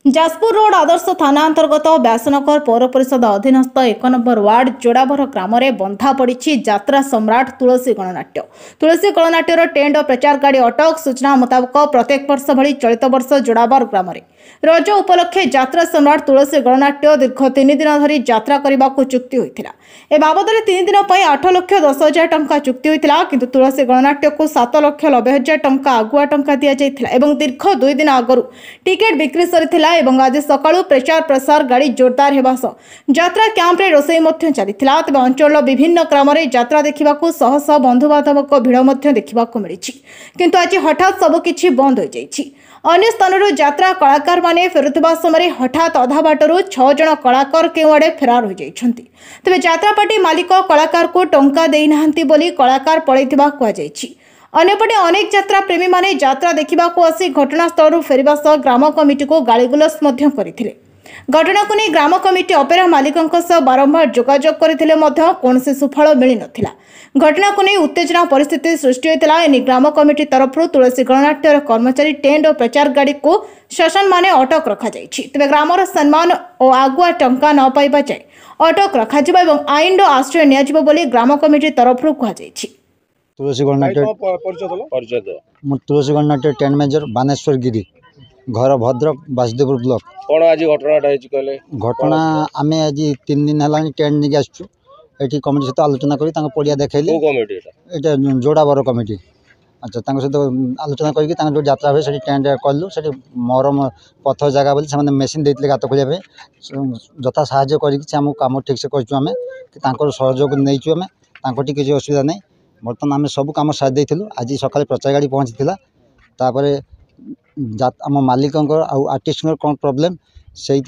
Jajpur road आदर्श थाना अंतर्गत व्यासनगर पौर परिषद अधीनस्थ 1 नंबर वार्ड जोड़ाभर ग्राम में बंधा पड़ी यात्रा सम्राट तुलसी गणनाट्यर टेंट और प्रचार गाड़ी अटक। सूचना मुताबक प्रत्येक वर्ष भली चलित वर्ष जोड़ाभर ग्राम में रज उपलक्षे यात्रा सम्राट तुलसी गणनाट्य दीर्घ 3 दिन धरी यात्रा करने को चुक्ति होता। ए बाबद 3 दिन 8,10,000 टंका चुक्ति होता, किंतु तुलसी गणनाट्य को 7,90,000 टंका आगुआ टंका दि जाइथिला। दीर्घ 2 दिन आगु टिकेट बिक्री सरी आज सकाळु प्रचार प्रसार गाड़ी जोरदार होगा सह यात्रा कैंप्रे रोसई चलता। तेज अंचल विभिन्न ग्राम में यात्रा देखा शह शह बंधुबांधव भिड़ देखा मिली, किंतु आज हठात सबकि बंद हो जाइए। अन्य स्थान यात्रा कलाकार माने फेरुवा समय हठात अधा बाटरू 6 जन कलाकार केउआड़े फेरार हो जाइछन्ति। तेबे यात्रा पार्टी मालिक कलाकार को टंका देइनाहांती बोली कलाकार पळैथिबा कुआଯାଇଛି। अन्यपटे अनेक यात्रा प्रेमी माने यात्रा देखा आसी घटनास्थल फेरिबा सह ग्राम कमिटी को गालीगुलस करथिले। घटना को नहीं ग्राम कमिटी अपेरा मालिकों सह बारंबार जोगाजोग करथिले मध्य कौनसी सुफल मिली नथिला। घटना को नहीं उत्तेजना परिस्थिति सृष्टि होता। एने ग्राम कमिटी तरफ तुलसी गणनाट्यर कर्मचारी टेंट और प्रचार गाड़ी को शासन माने अटक रखा जाइछि। तबे ग्रामर सम्मान और आगुआ टंका न पाइबा जाए अटक रखा एवं आईन आश्रय नियाजिबो बोली ग्राम कमिटी तरफ कहा जाइछि। तुलसी गणनाट्य तुलसी गणनाट्य टेंट मेजर बानेश्वर गिरी घर भद्रक बासुदेवपुर ब्लॉक। कौन आज घटना आम आज 3 दिन है टेंट नहीं आसचु ये कमिटी सहित आलोचना करी पड़िया देखली ये जोड़ाबर कमिटी। अच्छा सहित आलोचना करके जो यात्रा हुए से टेंट कलु से मरम पथ जगह बोली से मेसीन देते गात खोलिया जथा साहय करमको कम ठीक से कर सहयोग नहीं आम किसी असुविधा नहीं। बर्तमान आम सब कम साथ देलु। आज सकाଳେ प्रचार गाड़ी पहुँची तापर आम मालिक आर्टिस्ट कौन प्रोब्लेम से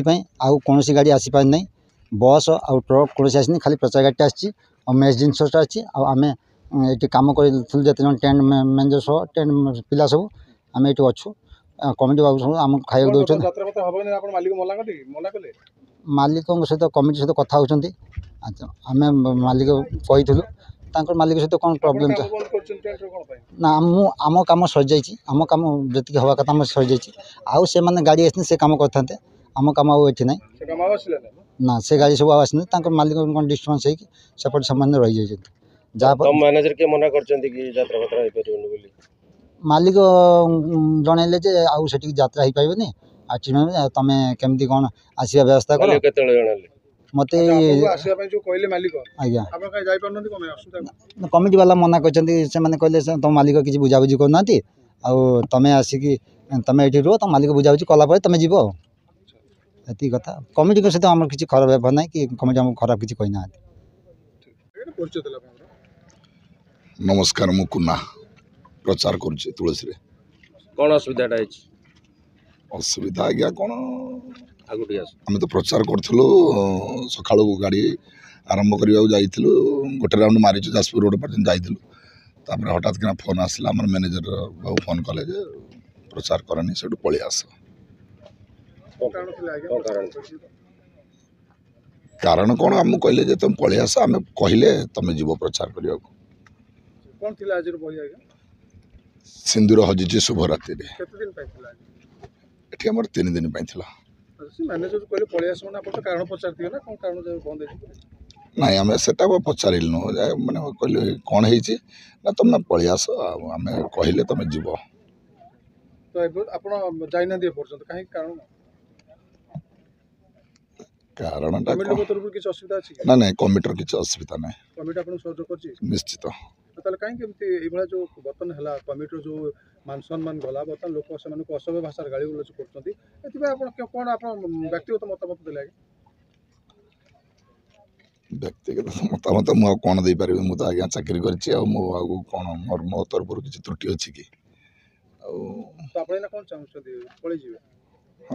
आउ कौन गाड़ी आसीपार ना बस आउ ट्रक कौन आसनी खाली प्रचार गाड़ी आसी मेज जिनसा अच्छी आम ये कम कर जन टेंट मैनेजर सह टेंट पिला सब आम ये अच्छु कमिटी बाबू सब आम खाया दौरान मालिक सहित कमिटी सहित कथा होती। अच्छा आम मालिक कही मालिक सहित कौन प्रोब्लेम ना आम कम सर जाइए आम कम जी हवा कथा सर जाइए आउ से मैंने गाड़ी आसनी से कम करते आम कम आठी ना ना से गाड़ी सब आसनी मालिक डिस्टर्बांस होपट से रही जाए मालिक जनइले आउ से यात्रा हो पारे आ तुम केमती कौन आसवा व्यवस्था कर मत आज्ञा कमिटी वाला मना कर कहले तुम मालिक किसी बुझाबुझी करना आमे आसिक तुम ये रुह तुम मालिक बुझाबुझी कलापर तुम जीव ये कथा कमिटी सहित आम किसी खराब व्यवहार ना कि कमिटी आम खराब किसी कहना। नमस्कार मु कुना प्रचार कर तुलसी कौन असुविधा असुविधा आज्ञा कौन आम तो प्रचार करूँ सका गाड़ी आरंभ करने जाइलु गोटे राउंड मारीचु जाजपुर रोड पर्यटन जाइलु तापर हठात किना फोन आसला आम मैनेजर बाबू फोन कले प्रचार करनी से पलि आस कारण कौन आम कहले तुम पलि आस आम कहले तुम जीव प्रचार करने सिंदूर हजिचे शुभ राति ये आम 3 दिन ना आम से पचारू मैंने कहले कौन है तुम पलि आस आम कहले तुम जीव कारण ना ना कमिटर किसी असुविधा ना निश्चित जो बर्तन है कमिटी जो मान सम्मान गला बर्तन लोक से असभ्य भाषा गाड़ी गुलज कर कौन आप व्यक्तिगत मतामत देला व्यक्तिगत मतामत मुझे कौन दे पारि मुझे आज्ञा चाकरी कर कौन मोर मो तरफ किसी त्रुटि अच्छी कि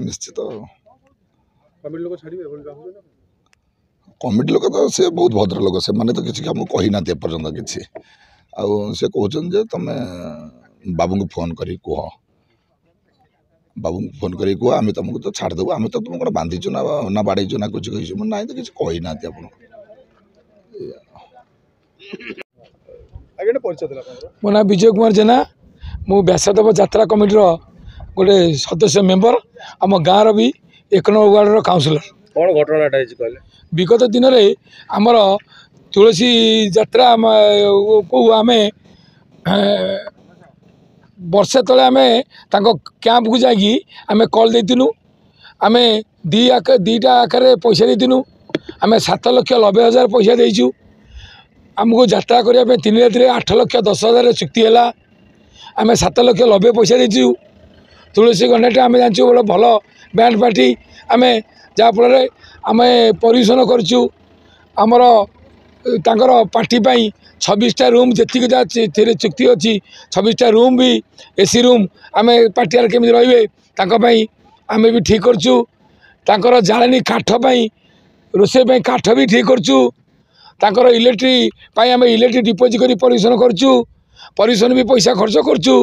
निश्चित कमिटी लोक छाड़े कमिटी लोक तो से बहुत भद्र लोक से मैंने तो किसी आमको कही ना पर्यटन किसी से कहते तुम बाबू को फोन कर कह बाबू को फोन कर कह आम तुमको तो छाड़देबू आम तो तुम कौन बांधीचु ना बाड़ेचु ना कुछ कही ना तो किसी कही ना मो ना विजय कुमार जेना मु व्यासदेव यात्रा कमिटी गोटे सदस्य मेम्बर आम गाँव भी एक नंबर वार्डर काउंसिलर। कौन घटनाटा कहले विगत दिन में आमर तुलसी यात्रा को आम वर्षे तले आम कैंप को जाकि आम कल देनु आम दीटा आकार पैसा देनु आम 7,90,000 पैसा देचु आमको यात्रा करने 3 राति 8,10,000 चुक्ति है आम 7,90,000 पैसा देचु तुलसी गणेट आम जानचु बोलो भल बैंड पार्टी आम जहाँफल आम परिवेशन करचु आमर तांकर पार्टी पाई 26टा रूम जी चुक्ति अच्छी 26टा रूम भी एसी रूम आम पार्टी केमी रे आम भी ठीक करचु तांकर जानी काठ पाई रोषे काठ भी ठीक करचु तांकर इलेक्ट्रिक पाई आम इलेक्ट्रिक डिपोजिट कर परिवेशन करचु परिवेशन भी पैसा खर्च करचु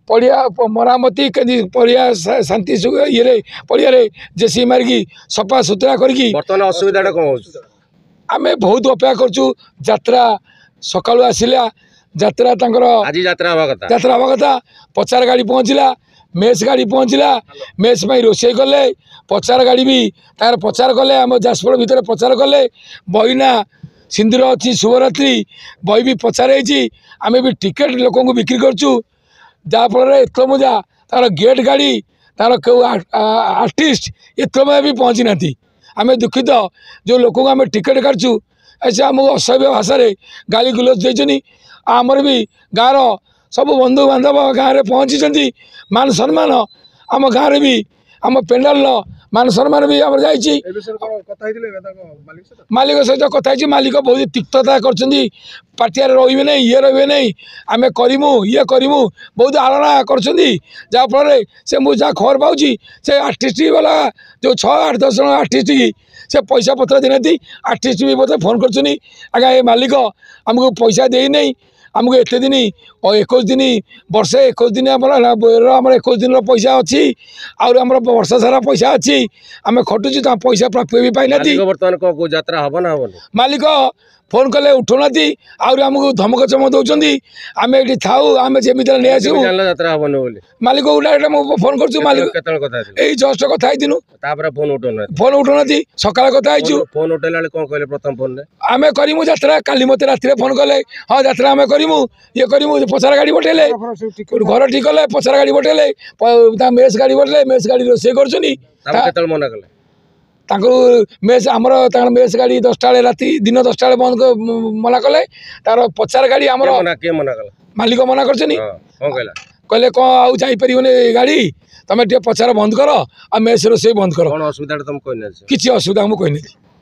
पड़िया मरामती पड़िया शांति ये पड़िया जेसी मारिकी सफा सुतरा करके बर्तमान असुविधा कौन आम बहुत अपेक्षा करचु यात्रा सकाळु आसिला यात्रा तांकर आज यात्रा हवा कथा पचार गाड़ी पहुँचला मेस गाड़ी पहुँचला मेस में रोषे कले पचार गाड़ी भी तार प्रचार कले आम जाजपुर भितर प्रचार कले बहिना सिंदूर अच्छी शुभरात्रि बही भी प्रचार आम भी टिकेट लोक बिक्री करचु जहाँफल एत मजा तार गेट गाड़ी तार क्यों आर्टिस्ट एत मजा भी पहुँची ना आम दुखित जो लोक आम टिकेट काटचु ऐसे आमको असभ्य भाषा गाली गुलज देचनी आमर भी गाँव सब बंधु बांधव गाँव में पहुँची मान सम्मान आम गाँव भी आम पेंडाल मान सम्मान भी आम जाइए मालिक सहित कथा मालिक बहुत तिक्तता कर पार्टियार रे नहीं ये रे नहीं आम करूँ ये करूँ बहुत आलोना करफल से मुझे जहाँ खबर पाऊँ से आर्टिस्ट वाला जो 6-8-10 जन आर्टिस्ट की से पैसा पत्र देना आर्टिस्ट भी मतलब फोन कर आज्ञा ये मालिक आमको पैसा दे नहीं आमको एत दिन 21 दिन वर्षे 21 दिन आम 21 दिन पैसा अच्छी आम वर्ष सारा पैसा अच्छी आम खटुचु पैसा प्राप्य भी पाई ना बर्तमान कौन यात्रा हम ना हम मालिक फोन कले उठुना आमको धमक चमक दौरान आम ये थाऊ आम जमी नहीं आसू यात्रा हम मालिक फोन कर मालिक यही जस्ट कथा फोन उठुना सकाल कथा फोन उठेला कौन कहले प्रथम फोन आम करूँ यात्रा काली मत राति फोन कले हाँ यात्रा आम करूँ ये करूँ पचार गाड़ी पठेले घर ठीक कले पचार गाड़ी पठेले मेस गाड़ी पठेले मेस गाड़ी रोषे कर मना कले मेस आमर मेस गाड़ी 10टा राति दिन 10टा बंद मना कले तार पचार गाड़ी आम मालिक मना कर कहले कौन आउ जापर गाड़ी तुम टे पचार बंद कर आ मेस रोसे बंद कर किसी असुविधा मुझे कहनी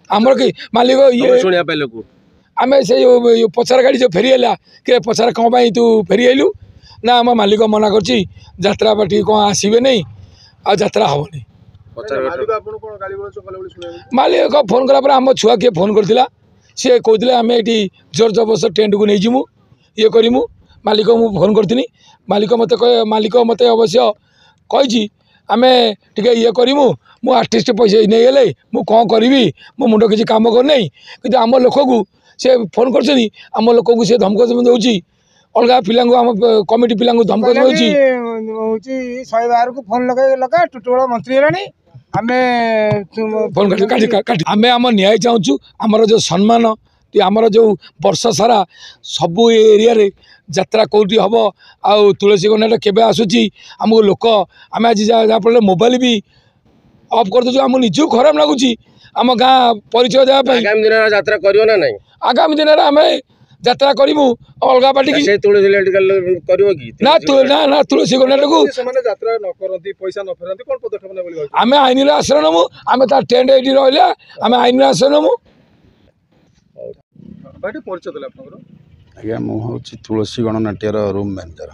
आमर कि मालिक ये आम से पचार गाड़ी जो फेरी है कि पचार कौन तू फेरी आइलु ना आम मालिक मना कर यात्रा पार्टी कौन आसबे नहीं आ यात्रा हम नहीं मालिक फोन कला आम छुआ किए फोन करता सी कहते आम ये जोर जबरदस्त टेंट को नहीं जीमु ये करूँ मालिक मुझे फोन करी मालिक मत मालिक मत अवश्य कही आम टे ये करूँ मु आर्टिस्ट पैसा नहीं गले मुझे कौन करी मो मुंड किसी कम करना कि आम लोक को सी फोन कर आम लोक को सी धमक दूसरी अलग पिला कमिटी पिला धमक दूसरी 112 को फोन लगा टोटल मंत्री है फोन काटी आम आम न्याय चाहूँ आमर जो सम्मान आमर जो वर्ष सारा सबू एरिया रे यात्रा कौटी हम आउ तुलसी गणेट केवे आसूची आमको लोक आम आज जहाँफल मोबाइल भी अफ कर दूँ आम निज खराब लगुच आम गाँ परिचय देवाई आगामी दिन यात्रा करियो ना नहीं आगामी दिन आम यात्रा करूँ अलग पार्टी ना तुलसी गणेट को आम आईन आश्रय नमु आम टेंट ये रहा आम आईन आश्रय नमु आज्ञा मुझे तुलसी गणनाट्यर रूम मैनेजर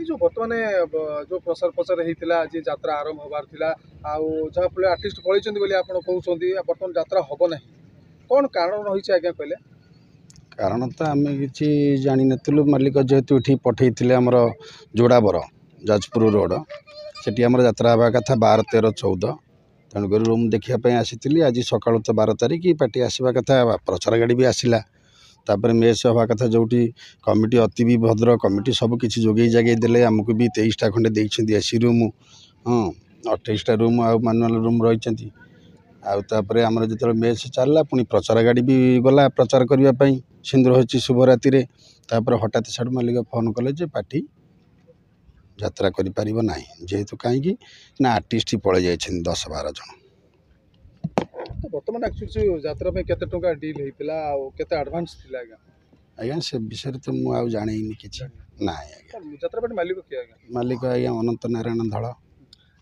जो बर्तमान जो प्रसार प्रचार होता जी यात्रा आरंभ होबार थिला आउ जहाँ फल आर्टिस्ट पलैंती आप कहते बर्तमान यात्रा हम ना कौन कारण रही आज्ञा कहले कारण तो आम कि जानी नु मालिक जेहेतु ये पठे आमर जोड़ाबर जाजपुर रोड से आमर यात्रा हवा कथा 12, 13, 14 तेणुक रूम देखापी आसी आज सका तो 12 तारिख पार्टी आसवा कथा प्रचार गाड़ी भी आसला तापर मेस हवा कथा जो कमिटी अति भद्र कमिटी सब किसी जोगे जगह देले आमको भी 23टा खंडे देती एसी रूम हाँ 28टा रूम आ मानुआल रूम रही आउे आमर जो मेस चलला पुणी प्रचार गाड़ी भी गला प्रचार करने सिंदूर होची शुभराति तापर हठात साड़ू मालिक फोन कले जे पार्टी यात्रा करि ना जेहेतु कहीं ना आर्टिस्ट पड़े जाए 10-12 जन। तो बर्तमान एक्चुअली यात्रा में केते टंका डील हेतिला आ केते एडवांस थिला आज्ञा से विषय तो मुझे जाने कि ना यात्रा पार्टी मालिक किए मालिक आज्ञा अनंत नारायण धड़।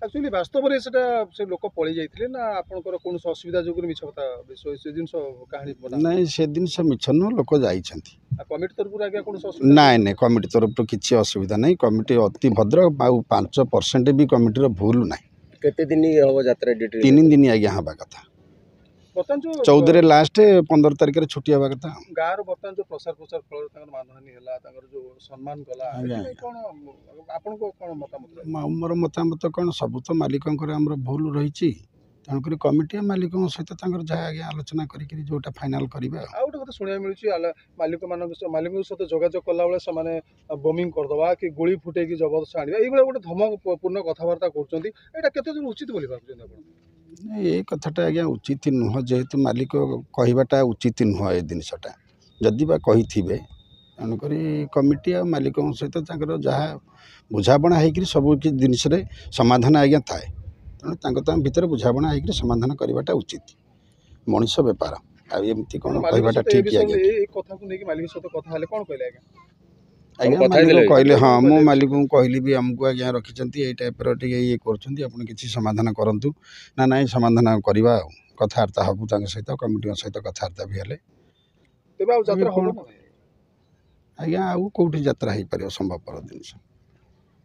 एक्चुअली वास्तव में से लोक पलि जाइथिले ना आपनकर कोन असुविधा जोगुर मिछ कथा विषय से दिन कहानी बना नहीं से दिन से मिछ नु लोक जाइछंती कमिटी तरफ आगे कोन असुविधा नहीं नहीं कमिटी तरफ किसी असुविधा नहीं कमिटी अति भद्र आ 5% भी कमिटी भूल ना केते दिन हो यात्रा डिटेल 3 दिन आज्ञा हवा कथा बर्तमान जो 14 लास्ट 15 तारिख छुट्टी हवा कथा गाँव बर्तमान जो प्रसार फल मानहानि है जो सम्मान गला कौन आपन को कौन मतामत मोर मतामत कौन सब तो मालिकंकर आमर भूल रही तेणुक कमिटी मालिक सहित जहाँ आगे आलोचना करके जोटा फाइनाल करेंगे आ गोटे कथा शुणा मिलूँ मालिक सहित जोगाजोग कला बेले से बमिंग करदे कि गोली फुटे की जबरदस्त आने ये गोटे धमकपूर्ण कथबार्ता कर उचित बोली भाई ये कथाटा आज्ञा उचित नुह जेहेतु मालिक कहवाटा उचित नुह ए जिनसटा जदि बा कही तेणुक कमिटी आ मालिक सहित जहाँ बुझाणा हो सब जिनस समाधान आज्ञा थाए तेणु भितर बुझाणा हो समाधान करवाटा उचित मनीष बेपार आमती कौन कहवाटा ठीक आज्ञा मालिक कहले हाँ मो मालिक को कहली भी आमको आज्ञा रखिंट ये टाइप ये कर किसी समाधान करूँ ना ना समाधान करवा कथबार्ता हबू सहित कमिटी सहित कथबार्ता भी हेले आज्ञा आउ कौटी यात्रा हो पार संभवपर जिनस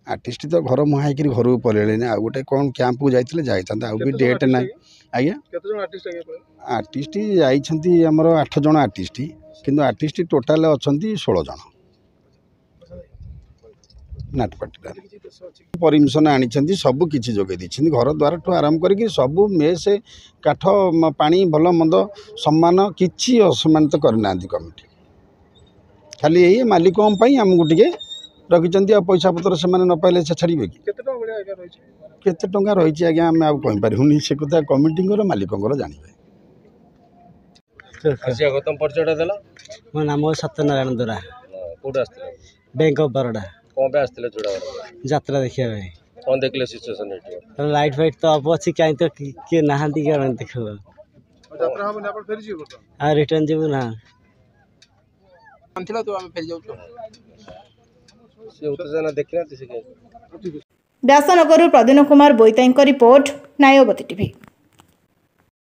आर्टिस्ट तो घर मुहाई घर को पलैले आ गोटे कौन कैंप को जाते आउ भी डेट ना आज्ञा आर्टिस्ट जाइछंती हमर 8 जन आर्टिस्ट किंतु आर्टिस्ट टोटाल अच्छा 16 जन नाटपाटी परमिशन आनी सब किसी जोगे घर द्वार ठू आरंभ करके सब मेस काठ पानी भल मंद सम्मान किसी असम्मानित करना कमिटी खाली यही मालिकों आमको टे रखिंट पैसा पतर से न पाइले से छाड़े कि केते टंका रही आज्ञा आम आईपारूनी से कथा कमिटी मालिकों जानवे। मो नाम सत्यनारायण दोरा बैंक ऑफ बरोडा यात्रा देखा कौन देखले सिचुएशन लाइट फाइट तो अब अच्छी कहीं तो किए नहांती क्या देख रिटर्न जीव ना व्यासनगर प्रदीन कुमार बोईताई रिपोर्ट नायवती टीवी।